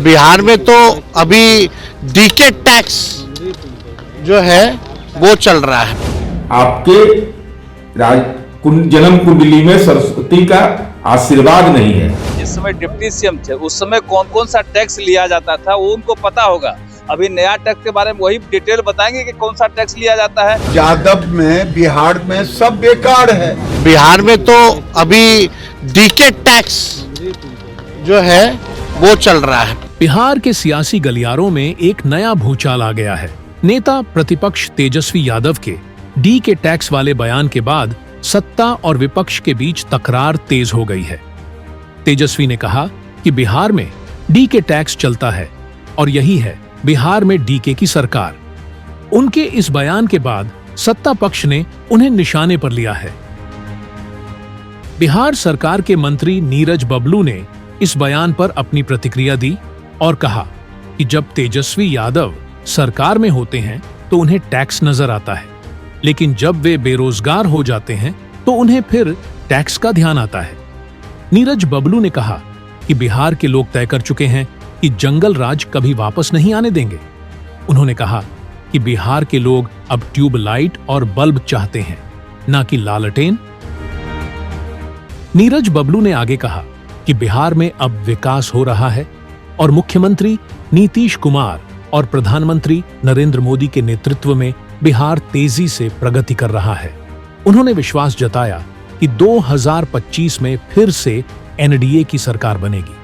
बिहार में तो अभी डीके टैक्स जो है वो चल रहा है। आपके जन्म कुंडली में सरस्वती का आशीर्वाद नहीं है। जिस समय डिप्टी सीएम थे उस समय कौन कौन सा टैक्स लिया जाता था वो उनको पता होगा। अभी नया टैक्स के बारे में वही डिटेल बताएंगे कि कौन सा टैक्स लिया जाता है। यादव में बिहार में सब बेकार है। बिहार में तो अभी डीके टैक्स जो है वो चल रहा है। बिहार के सियासी गलियारों में एक नया भूचाल आ गया है। नेता प्रतिपक्ष तेजस्वी यादव के डी के टैक्स वाले बयान के बाद सत्ता और विपक्ष के बीच तकरार तेज हो गई है। तेजस्वी ने कहा कि बिहार में डी के टैक्स चलता है और यही है बिहार में डीके की सरकार। उनके इस बयान के बाद सत्ता पक्ष ने उन्हें निशाने पर लिया है। बिहार सरकार के मंत्री नीरज बबलू ने इस बयान पर अपनी प्रतिक्रिया दी और कहा कि जब तेजस्वी यादव सरकार में होते हैं तो उन्हें टैक्स नजर आता है, लेकिन जब वे बेरोजगार हो जाते हैं तो उन्हें फिर टैक्स का ध्यान आता है। नीरज बबलू ने कहा कि बिहार के लोग तय कर चुके हैं कि जंगल राज कभी वापस नहीं आने देंगे। उन्होंने कहा कि बिहार के लोग अब ट्यूबलाइट और बल्ब चाहते हैं, ना कि लालटेन। नीरज बबलू ने आगे कहा कि बिहार में अब विकास हो रहा है और मुख्यमंत्री नीतीश कुमार और प्रधानमंत्री नरेंद्र मोदी के नेतृत्व में बिहार तेजी से प्रगति कर रहा है। उन्होंने विश्वास जताया कि 2025 में फिर से एनडीए की सरकार बनेगी।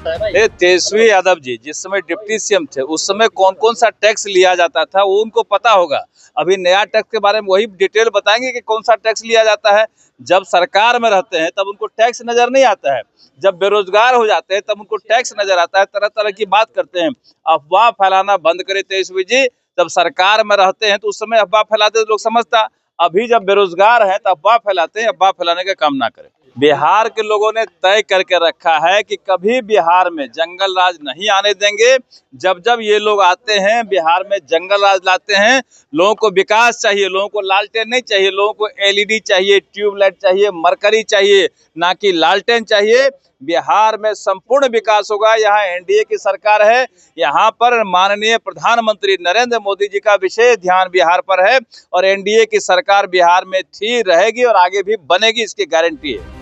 तेजस्वी यादव जी जिस समय डिप्टी सीएम थे उस समय कौन कौन सा टैक्स लिया जाता था वो उनको पता होगा। अभी नया टैक्स के बारे में वही डिटेल बताएंगे कि कौन सा टैक्स लिया जाता है। जब सरकार में रहते हैं तब उनको टैक्स नजर नहीं आता है, जब बेरोजगार हो जाते हैं तब उनको टैक्स नजर आता है। तरह तरह की बात करते हैं। अफवाह फैलाना बंद करे तेजस्वी जी। जब सरकार में रहते हैं तो उस समय अफवाह फैलाते लोग समझता, अभी जब बेरोजगार हैं तो अफवाह फैलाते हैं। अफवाह फैलाने का काम ना करें। बिहार के लोगों ने तय करके रखा है कि कभी बिहार में जंगल राज नहीं आने देंगे। जब जब ये लोग आते हैं बिहार में जंगल राज लाते हैं। लोगों को विकास चाहिए, लोगों को लालटेन नहीं चाहिए, लोगों को एलईडी चाहिए, ट्यूबलाइट चाहिए, मरकरी चाहिए, ना कि लालटेन चाहिए। बिहार में संपूर्ण विकास होगा। यहाँ एनडीए की सरकार है। यहाँ पर माननीय प्रधानमंत्री नरेंद्र मोदी जी का विशेष ध्यान बिहार पर है और एनडीए की सरकार बिहार में थी, रहेगी और आगे भी बनेगी, इसकी गारंटी है।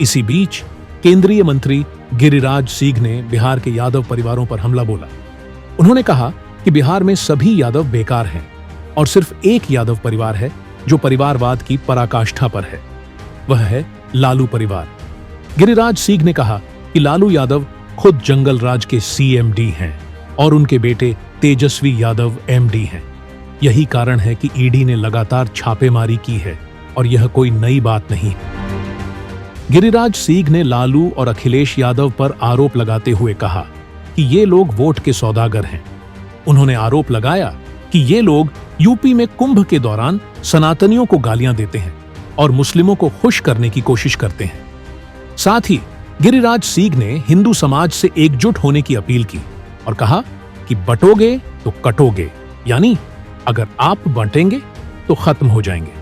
इसी बीच केंद्रीय मंत्री गिरिराज सिंह ने बिहार के यादव परिवारों पर हमला बोला। उन्होंने कहा कि बिहार में सभी यादव बेकार हैं और सिर्फ एक यादव परिवार है जो परिवारवाद की पराकाष्ठा पर है, वह है लालू परिवार। गिरिराज सिंह ने कहा कि लालू यादव खुद जंगल राज के सीएमडी हैं और उनके बेटे तेजस्वी यादव एमडी हैं। यही कारण है कि ईडी ने लगातार छापेमारी की है और यह कोई नई बात नहीं है। गिरिराज सिंह ने लालू और अखिलेश यादव पर आरोप लगाते हुए कहा कि ये लोग वोट के सौदागर हैं। उन्होंने आरोप लगाया कि ये लोग यूपी में कुंभ के दौरान सनातनियों को गालियां देते हैं और मुस्लिमों को खुश करने की कोशिश करते हैं। साथ ही गिरिराज सिंह ने हिंदू समाज से एकजुट होने की अपील की और कहा कि बटोगे तो कटोगे, यानी अगर आप बांटेंगे तो खत्म हो जाएंगे।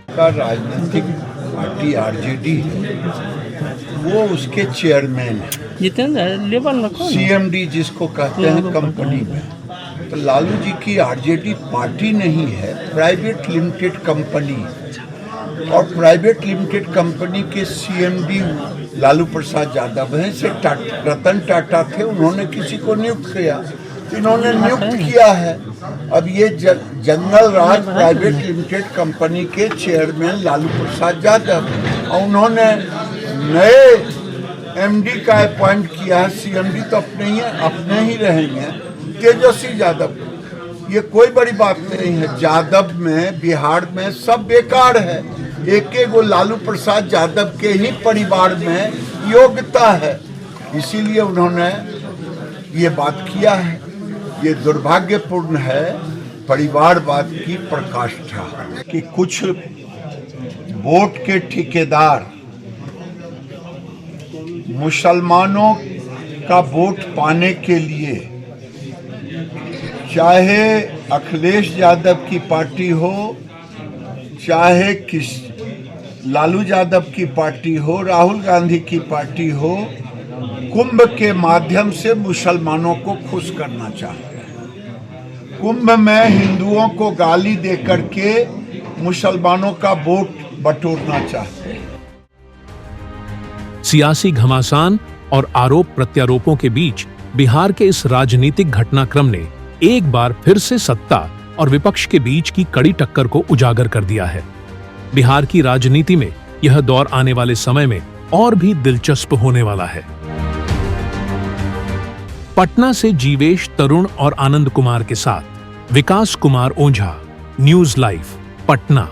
राजनीतिक पार्टी आरजेडी वो उसके चेयरमैन है, सीएमडी जिसको कहते हैं कंपनी में। तो लालू जी की आरजेडी पार्टी नहीं है, प्राइवेट लिमिटेड कंपनी है और प्राइवेट लिमिटेड कंपनी के सीएमडी लालू प्रसाद यादव हैं। से रतन टाटा थे, उन्होंने किसी को नियुक्त किया, इन्होंने नियुक्त किया है। अब ये जंगल राज प्राइवेट लिमिटेड कंपनी के चेयरमैन लालू प्रसाद यादव और उन्होंने नए एमडी का अपॉइंट किया है। सीएमडी तो अपने ही रहेंगे, तेजस्वी यादव। ये कोई बड़ी बात नहीं है। यादव में बिहार में सब बेकार है। एक एक वो लालू प्रसाद यादव के ही परिवार में योग्यता है, इसीलिए उन्होंने ये बात किया है। ये दुर्भाग्यपूर्ण है परिवारवाद की प्रकाष्ठा कि कुछ वोट के ठेकेदार मुसलमानों का वोट पाने के लिए, चाहे अखिलेश यादव की पार्टी हो, चाहे लालू यादव की पार्टी हो, राहुल गांधी की पार्टी हो, कुंभ के माध्यम से मुसलमानों को खुश करना चाहते हैं। कुंभ में हिंदुओं को गाली दे करके मुसलमानों का वोट बटोरना चाहते हैं। सियासी घमासान और आरोप प्रत्यारोपों के बीच बिहार के इस राजनीतिक घटनाक्रम ने एक बार फिर से सत्ता और विपक्ष के बीच की कड़ी टक्कर को उजागर कर दिया है। बिहार की राजनीति में यह दौर आने वाले समय में और भी दिलचस्प होने वाला है। पटना से जीवेश, तरुण और आनंद कुमार के साथ विकास कुमार ओझा, न्यूज लाइव, पटना।